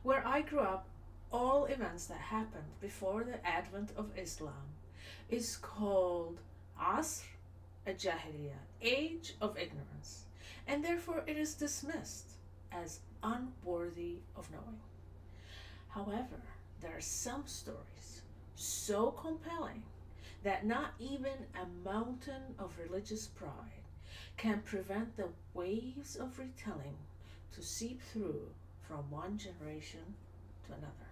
Where I grew up, all events that happened before the advent of Islam is called Asr al-Jahiliyyah, age of ignorance, and therefore it is dismissed as unworthy of knowing. However, there are some stories so compelling that not even a mountain of religious pride can prevent the waves of retelling to seep through from one generation to another.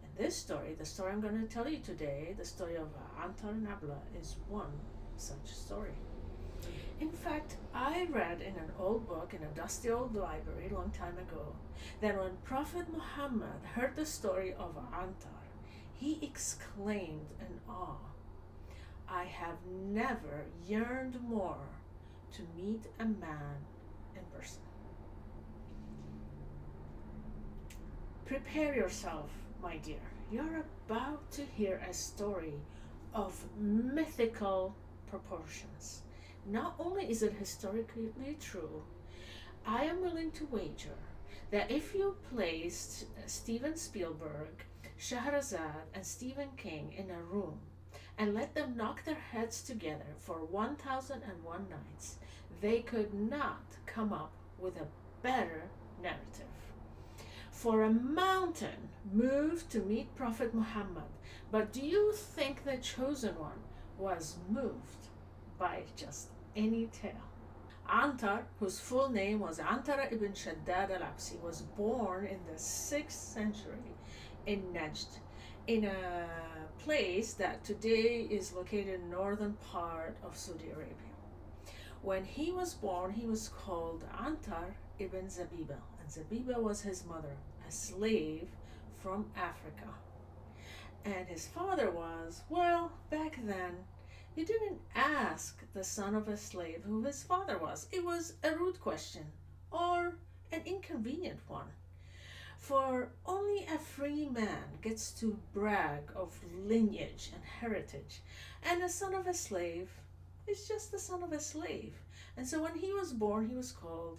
And this story, the story I'm going to tell you today, the story of Antar and Abla, is one such story. In fact, I read in an old book in a dusty old library a long time ago that when Prophet Muhammad heard the story of Antar, he exclaimed in awe, "I have never yearned more to meet a man in person." Prepare yourself, my dear. You're about to hear a story of mythical proportions. Not only is it historically true, I am willing to wager that if you placed Steven Spielberg, Shahrazad, and Stephen King in a room and let them knock their heads together for 1001 nights, they could not come up with a better narrative. For a mountain moved to meet Prophet Muhammad, but do you think the chosen one was moved by just any tale? Antar, whose full name was Antar ibn Shadad al-Absi, was born in the 6th century in Najd, in a place that today is located in northern part of Saudi Arabia. When he was born, he was called Antar ibn Zabiba, and Zabiba was his mother, a slave from Africa. And his father was, well, back then, you didn't ask the son of a slave who his father was. It was a rude question or an inconvenient one. For only a free man gets to brag of lineage and heritage, and a son of a slave is just the son of a slave. And so when he was born, he was called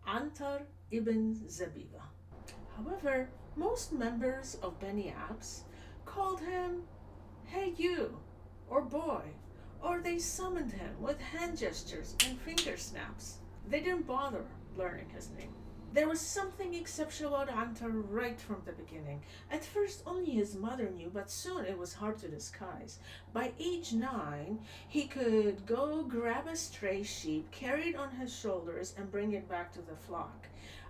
Antar ibn Zabiba. However, most members of Beni Abs called him, "Hey you," or "boy," or they summoned him with hand gestures and finger snaps. They didn't bother learning his name. There was something exceptional about Antar right from the beginning. At first, only his mother knew, but soon it was hard to disguise. By age 9, he could go grab a stray sheep, carry it on his shoulders, and bring it back to the flock.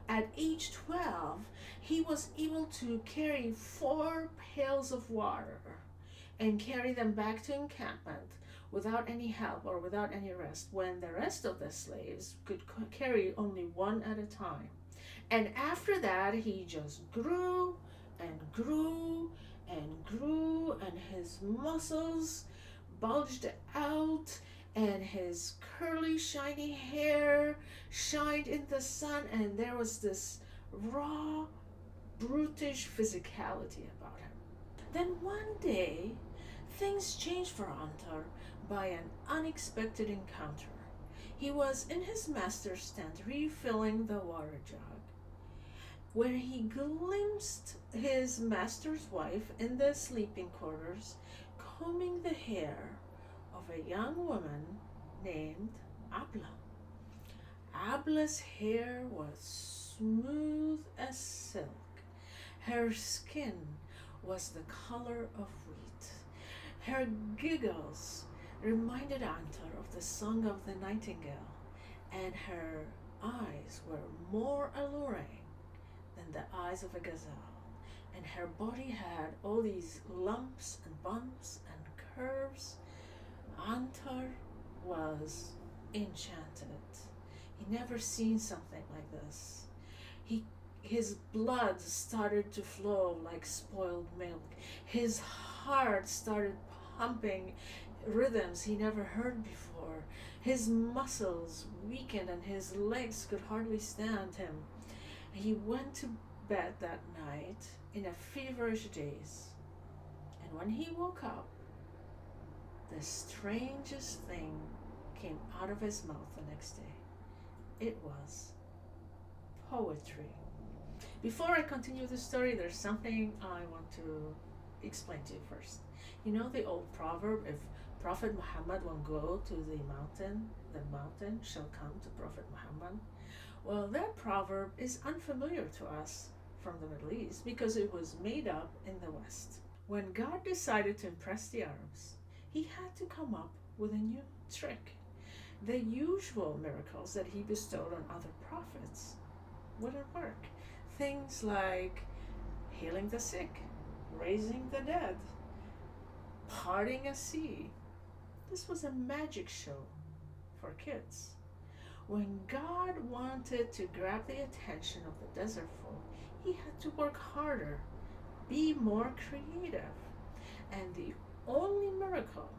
At age 12, he was able to carry 4 pails of water and carry them back to encampment without any help or without any rest, when the rest of the slaves could carry only one at a time. And after that, he just grew and grew and grew, and his muscles bulged out, and his curly, shiny hair shined in the sun, and there was this raw, brutish physicality about him. Then one day, things changed for Antar by an unexpected encounter. He was in his master's tent refilling the water jug, where he glimpsed his master's wife in the sleeping quarters combing the hair of a young woman named Abla. Abla's hair was smooth as silk. Her skin was the color of wheat. Her giggles reminded Antar of the song of the nightingale, and her eyes were more alluring than the eyes of a gazelle. And her body had all these lumps and bumps and curves. Antar was enchanted. He never seen something like this. His blood started to flow like spoiled milk. His heart started pumping rhythms he never heard before. His muscles weakened and his legs could hardly stand him. He went to bed that night in a feverish daze. And when he woke up, the strangest thing came out of his mouth the next day. It was poetry. Before I continue the story, there's something I want to explain to you first. You know the old proverb, if Prophet Muhammad won't go to the mountain shall come to Prophet Muhammad. Well, that proverb is unfamiliar to us from the Middle East because it was made up in the West. When God decided to impress the Arabs, he had to come up with a new trick. The usual miracles that he bestowed on other prophets wouldn't work. Things like healing the sick, raising the dead, parting a sea. This was a magic show for kids. When God wanted to grab the attention of the desert folk, he had to work harder, be more creative. And the only miracle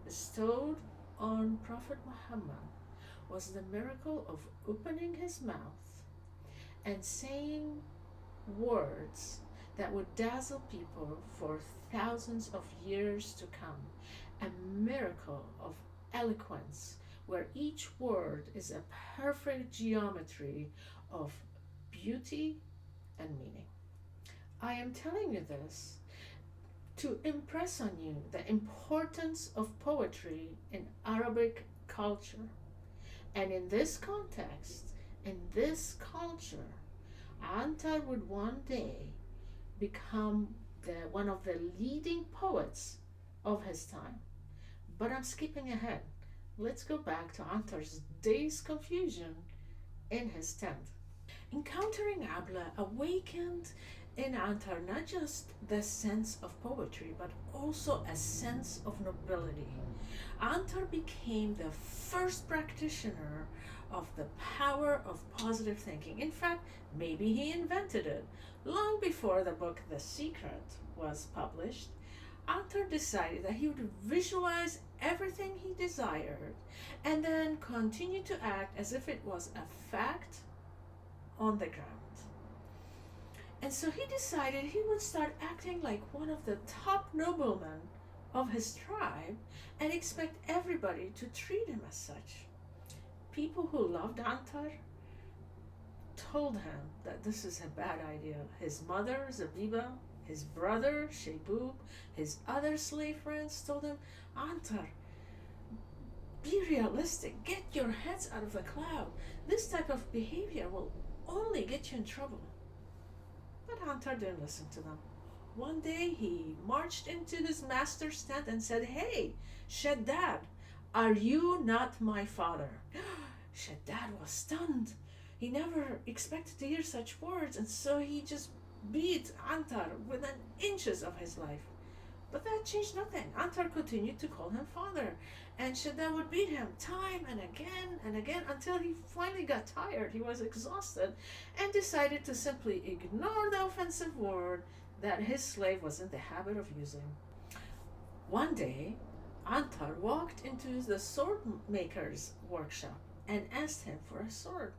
bestowed on Prophet Muhammad was the miracle of opening his mouth and saying words that would dazzle people for thousands of years to come. A miracle of eloquence where each word is a perfect geometry of beauty and meaning. I am telling you this to impress on you the importance of poetry in Arabic culture. And in this context, in this culture, Antar would one day become one of the leading poets of his time. But I'm skipping ahead. Let's go back to Antar's day's confusion in his tent. Encountering Abla awakened in Antar not just the sense of poetry, but also a sense of nobility. Antar became the first practitioner of the power of positive thinking. In fact, maybe he invented it. Long before the book The Secret was published, Antar decided that he would visualize everything he desired and then continue to act as if it was a fact on the ground. And so he decided he would start acting like one of the top noblemen of his tribe and expect everybody to treat him as such. People who loved Antar told him that this is a bad idea. His mother, Zabiba, his brother, Shebub, his other slave friends told him, Antar, be realistic. Get your heads out of the cloud. This type of behavior will only get you in trouble. But Antar didn't listen to them. One day he marched into his master's tent and said, Hey, Shadad, are you not my father? Shadad was stunned. He never expected to hear such words, and so he just beat Antar within inches of his life. But that changed nothing. Antar continued to call him father, and Shadad would beat him time and again until he finally got tired. He was exhausted and decided to simply ignore the offensive word that his slave was in the habit of using. One day, Antar walked into the sword maker's workshop and asked him for a sword.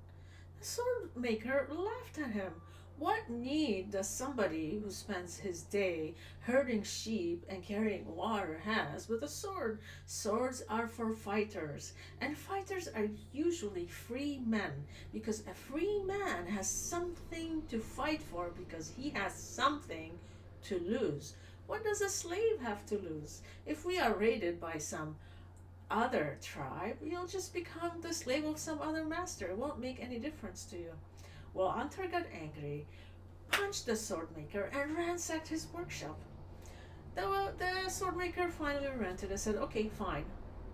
The sword maker laughed at him. What need does somebody who spends his day herding sheep and carrying water has with a sword? Swords are for fighters, and fighters are usually free men, because a free man has something to fight for because he has something to lose. What does a slave have to lose? If we are raided by some other tribe, you'll just become the slave of some other master. It won't make any difference to you. Well, Antar got angry, punched the swordmaker, and ransacked his workshop. The swordmaker finally relented and said, Okay, fine.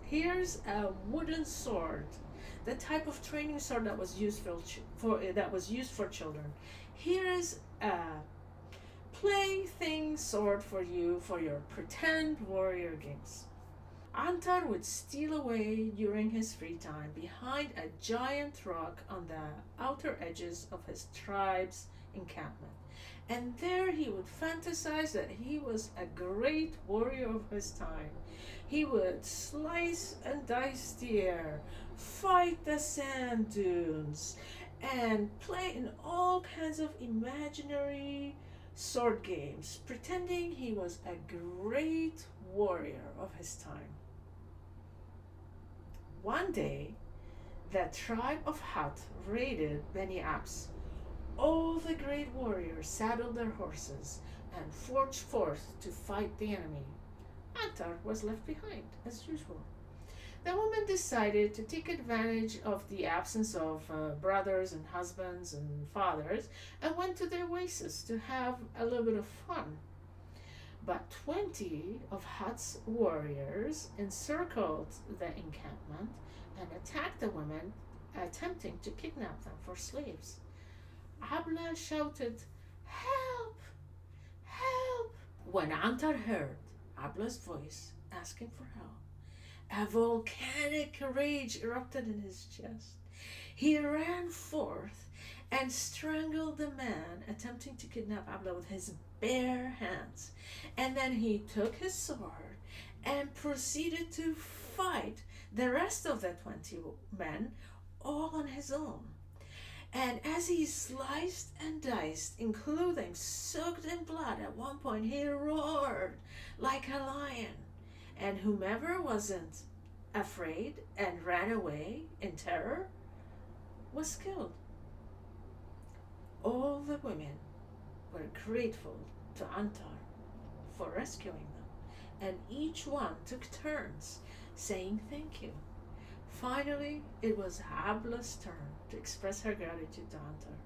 Here's a wooden sword, the type of training sword that was used for children. Here is a plaything sword for you for your pretend warrior games. Antar would steal away during his free time behind a giant rock on the outer edges of his tribe's encampment. And there he would fantasize that he was a great warrior of his time. He would slice and dice the air, fight the sand dunes, and play in all kinds of imaginary sword games, pretending he was a great warrior of his time. One day, the tribe of Hat raided Beni Abs, All the great warriors saddled their horses and forged forth to fight the enemy. Antar was left behind, as usual. The woman decided to take advantage of the absence of brothers and husbands and fathers and went to the oasis to have a little bit of fun. But 20 of Hut's warriors encircled the encampment and attacked the women, attempting to kidnap them for slaves. Abla shouted, "Help! Help!" When Antar heard Abla's voice asking for help, a volcanic rage erupted in his chest. He ran forth and strangled the man attempting to kidnap Abla with his bare hands. And then he took his sword and proceeded to fight the rest of the 20 men all on his own. And as he sliced and diced in clothing soaked in blood, at one point he roared like a lion. And whomever wasn't afraid and ran away in terror was killed. All the women were grateful to Antar for rescuing them, and each one took turns saying thank you. Finally, it was Abla's turn to express her gratitude to Antar.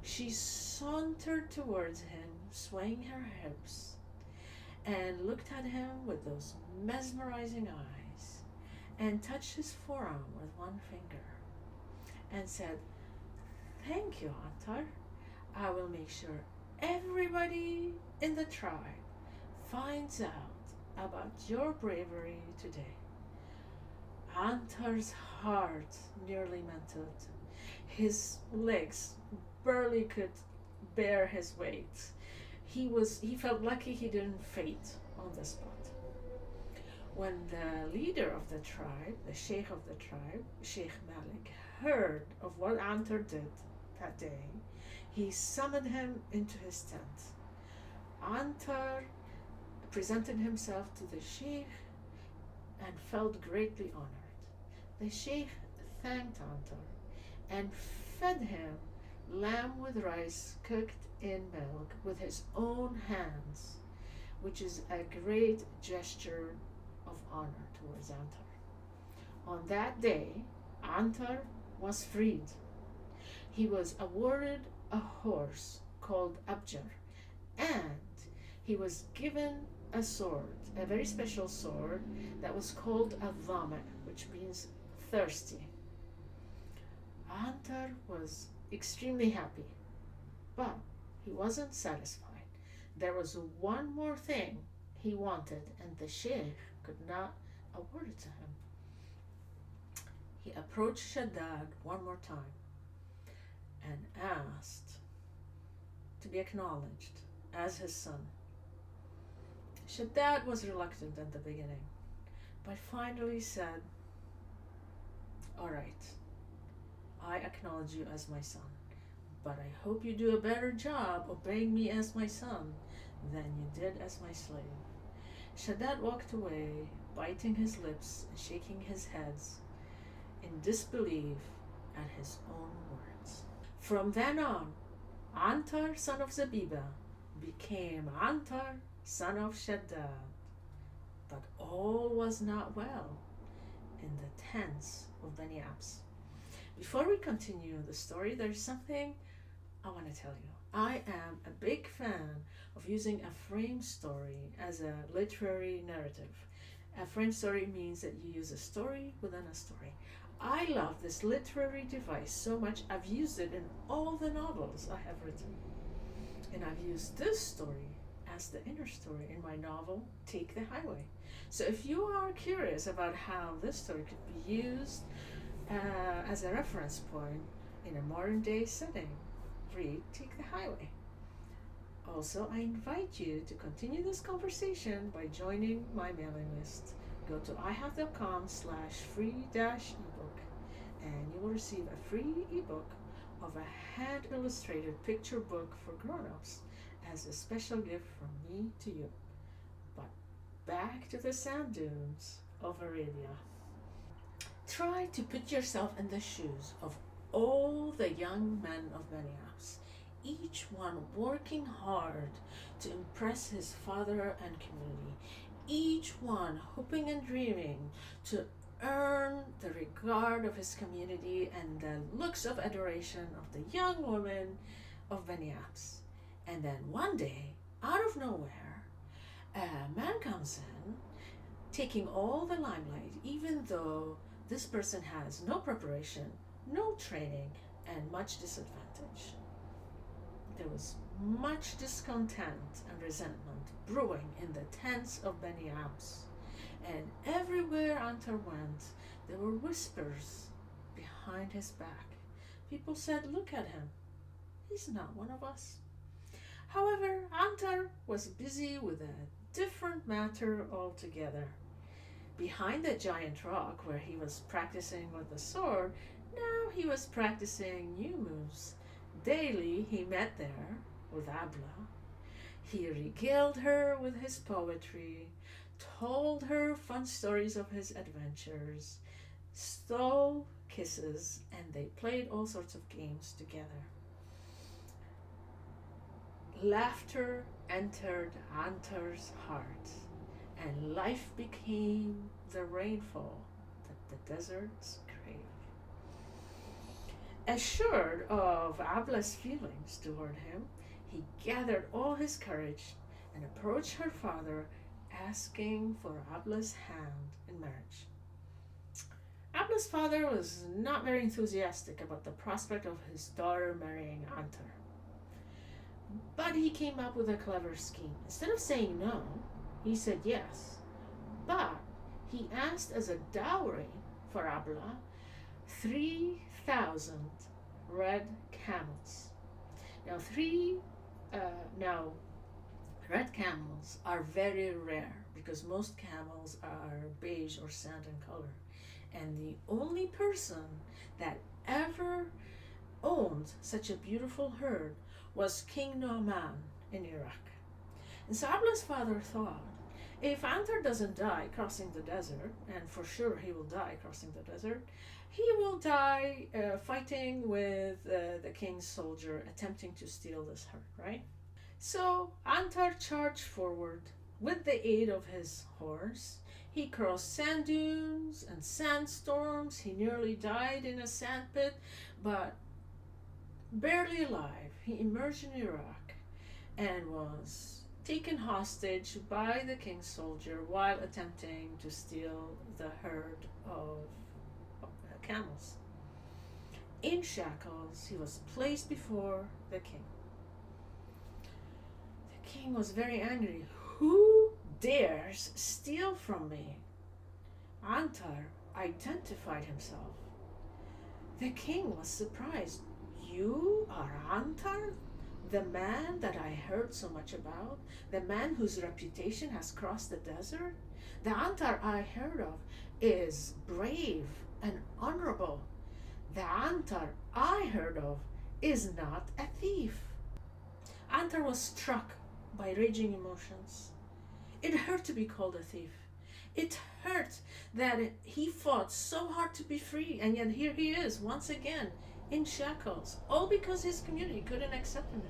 She sauntered towards him, swaying her hips, and looked at him with those mesmerizing eyes, and touched his forearm with one finger, and said, "Thank you, Antar. I will make sure everybody in the tribe finds out about your bravery today." Antar's heart nearly melted. His legs barely could bear his weight. He felt lucky he didn't faint on the spot. When the leader of the tribe, the sheikh of the tribe, Sheikh Malik, heard of what Antar did that day, he summoned him into his tent. Antar presented himself to the sheikh and felt greatly honored. The sheikh thanked Antar and fed him lamb with rice cooked in milk with his own hands, which is a great gesture of honor towards Antar. On that day, Antar was freed. He was awarded a horse called Abjar, and he was given a sword, a very special sword that was called a dhama, which means thirsty. Antar was extremely happy, but he wasn't satisfied. There was one more thing he wanted, and the sheikh could not award it to him. He approached Shadad one more time and asked to be acknowledged as his son. Shadad was reluctant at the beginning, but finally said, "All right, I acknowledge you as my son, but I hope you do a better job obeying me as my son than you did as my slave." Shadad walked away, biting his lips and shaking his head in disbelief at his own words. From then on, Antar, son of Zabiba, became Antar, son of Shadad. But all was not well in the tents of Bani Abs. Before we continue the story, there's something I want to tell you. I am a big fan of using a frame story as a literary narrative. A frame story means that you use a story within a story. I love this literary device so much, I've used it in all the novels I have written. And I've used this story as the inner story in my novel, Take the Highway. So if you are curious about how this story could be used as a reference point in a modern day setting, read Take the Highway. Also, I invite you to continue this conversation by joining my mailing list. Go to iHaveTheCom/free-ebook and you will receive a free ebook of a hand-illustrated picture book for grown-ups as a special gift from me to you. But back to the sand dunes of Arabia. Try to put yourself in the shoes of all the young men of Bani Abs. each one working hard to impress his father and community, each one hoping and dreaming to earn the regard of his community and the looks of adoration of the young woman of Bani Abs. And then one day, out of nowhere, a man comes in, taking all the limelight, even though this person has no preparation, no training, and much disadvantage. There was much discontent and resentment brewing in the tents of Bani Abs. And everywhere Antar went, there were whispers behind his back. People said, "Look at him. He's not one of us." However, Antar was busy with a different matter altogether. Behind the giant rock where he was practicing with the sword, now he was practicing new moves. Daily he met there with Abla. He regaled her with his poetry, told her fun stories of his adventures, stole kisses, and they played all sorts of games together. Laughter entered Antar's heart, and life became the rainfall that the deserts crave. Assured of Abla's feelings toward him, he gathered all his courage and approached her father, asking for Abla's hand in marriage. Abla's father was not very enthusiastic about the prospect of his daughter marrying Antar. But he came up with a clever scheme. Instead of saying no, he said yes. But he asked as a dowry for Abla 3,000 red camels. Now, red camels are very rare because most camels are beige or sand in color. And the only person that ever owned such a beautiful herd was King Nu'man in Iraq. And so Abla's father thought, if Antar doesn't die crossing the desert, and for sure he will die crossing the desert, he will die fighting with the king's soldier attempting to steal this herd, right? So Antar charged forward with the aid of his horse. He crossed sand dunes and sandstorms. He nearly died in a sand pit, but barely alive, he emerged in Iraq and was taken hostage by the king's soldier while attempting to steal the herd of camels. In shackles, he was placed before the king. The king was very angry. "Who dares steal from me?" Antar identified himself. The king was surprised. "You are Antar? The man that I heard so much about? The man whose reputation has crossed the desert? The Antar I heard of is brave and honorable. The Antar I heard of is not a thief." Antar was struck by raging emotions. It hurt to be called a thief. It hurt that he fought so hard to be free, and yet here he is once again in shackles, all because his community couldn't accept him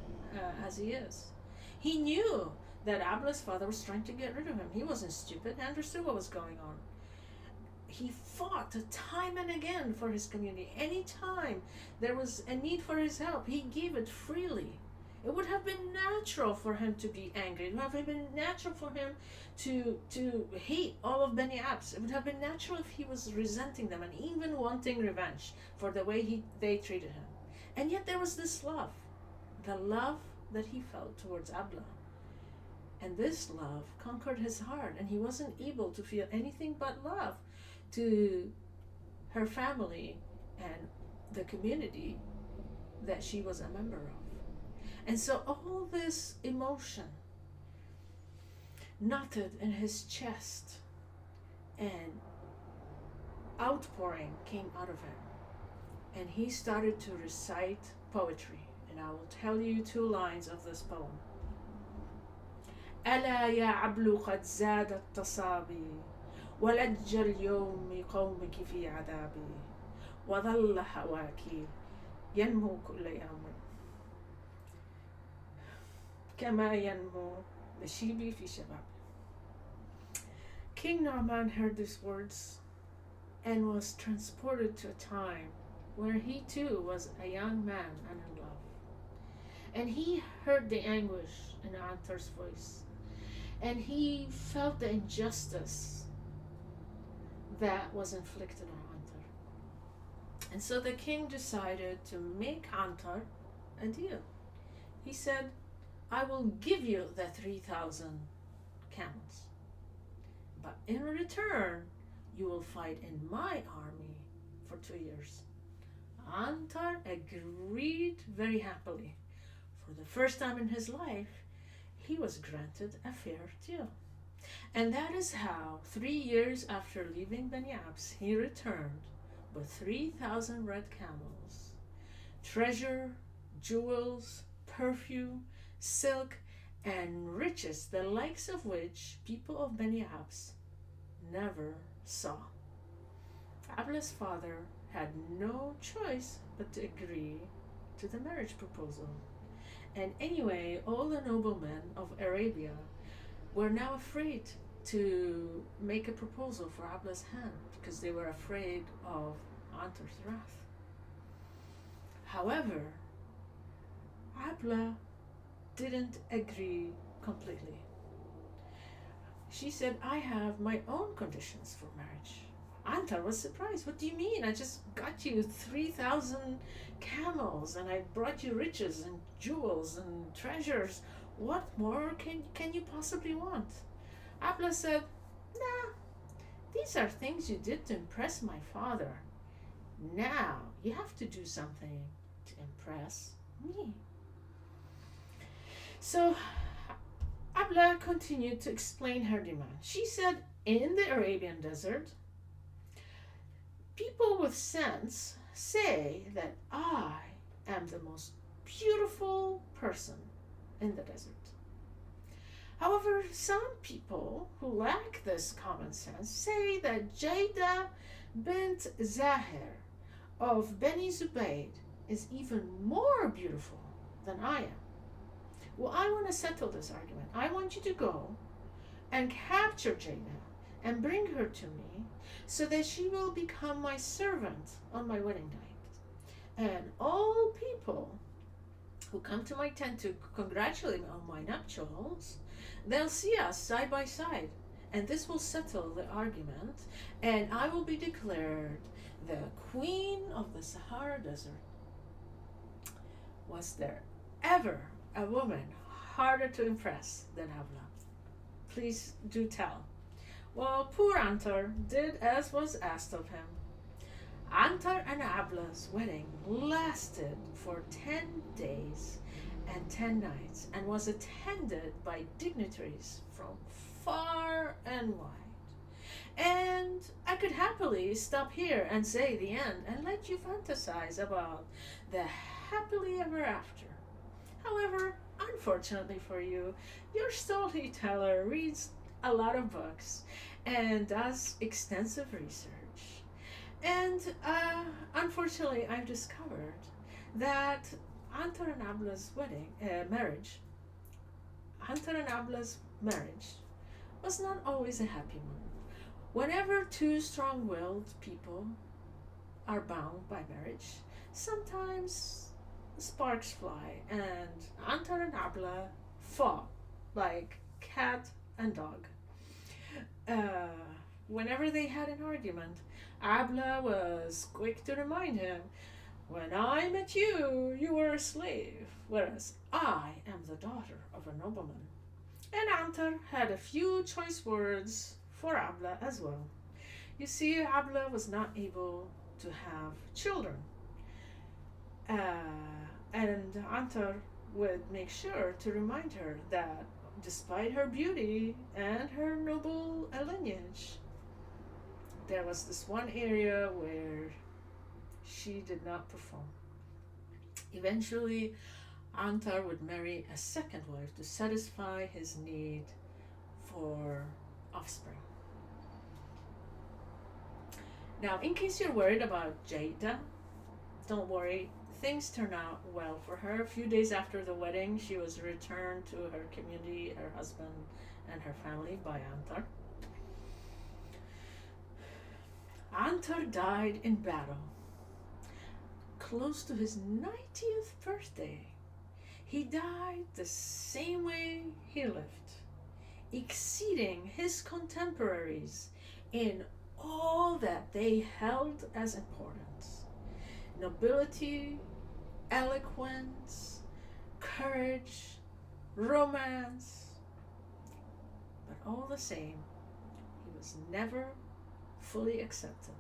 as he is. He knew that Abla's father was trying to get rid of him. He wasn't stupid. He understood what was going on. He fought time and again for his community. Anytime there was a need for his help, he gave it freely. It would have been natural for him to be angry. It would have been natural for him to hate all of Bani Abs. It would have been natural if he was resenting them and even wanting revenge for the way they treated him. And yet there was this love, the love that he felt towards Abla. And this love conquered his heart, and he wasn't able to feel anything but love to her family and the community that she was a member of. And so all this emotion knotted in his chest and outpouring came out of him. And he started to recite poetry. And I will tell you 2 lines of this poem. ألا يا عبل قد زاد التصابي ولج اليوم قومك في عذابي وظل هواك ينمو كل يوم. كما ينمو الشيب في شباب. King Narman heard these words and was transported to a time where he too was a young man and in love. And he heard the anguish in Antar's voice, and he felt the injustice that was inflicted on Antar. And so the king decided to make Antar a deal. He said, I will give you the 3,000 camels, but in return, you will fight in my army for 2 years. Antar agreed very happily. For the first time in his life, he was granted a fair deal. And that is how, 3 years after leaving Bani Abs, he returned with 3,000 red camels, treasure, jewels, perfume, silk, and riches, the likes of which people of Bani Abs never saw. Abla's father had no choice but to agree to the marriage proposal. And anyway, all the noblemen of Arabia were now afraid to make a proposal for Abla's hand because they were afraid of Antar's wrath. However, Abla didn't agree completely. She said, I have my own conditions for marriage. Antar was surprised. What do you mean? I just got you 3,000 camels and I brought you riches and jewels and treasures. What more can you possibly want? Abla said, nah, these are things you did to impress my father. Now you have to do something to impress me. So Abla continued to explain her demand. She said, in the Arabian desert, people with sense say that I am the most beautiful person in the desert. However, some people who lack this common sense say that Jada bint Zahir of Beni Zubayd is even more beautiful than I am. Well, I want to settle this argument. I want you to go and capture Jada and bring her to me so that she will become my servant on my wedding night. And all people who come to my tent to congratulate me on my nuptials, they'll see us side by side. And this will settle the argument, and I will be declared the queen of the Sahara Desert. Was there ever a woman harder to impress than Abla? Please do tell. Well, poor Antar did as was asked of him. Antar and Abla's wedding lasted for 10 days and 10 nights and was attended by dignitaries from far and wide. And I could happily stop here and say the end and let you fantasize about the happily ever after. However, unfortunately for you, your storyteller reads a lot of books and does extensive research. And unfortunately, I've discovered that Antar and Abla's marriage was not always a happy one. Whenever two strong-willed people are bound by marriage, sometimes sparks fly, and Antar and Abla fought like cat and dog. Whenever they had an argument, Abla was quick to remind him, when I met you, you were a slave, whereas I am the daughter of a nobleman. And Antar had a few choice words for Abla as well. You see, Abla was not able to have children. And Antar would make sure to remind her that despite her beauty and her noble lineage, there was this one area where she did not perform. Eventually, Antar would marry a second wife to satisfy his need for offspring. Now, in case you're worried about Jada, don't worry, Things turned out well for her. A few days after the wedding, she was returned to her community, her husband, and her family by Antar. Antar died in battle close to his 90th birthday. He died the same way he lived, exceeding his contemporaries in all that they held as important: nobility, eloquence, courage, romance. But all the same, he was never fully accepted.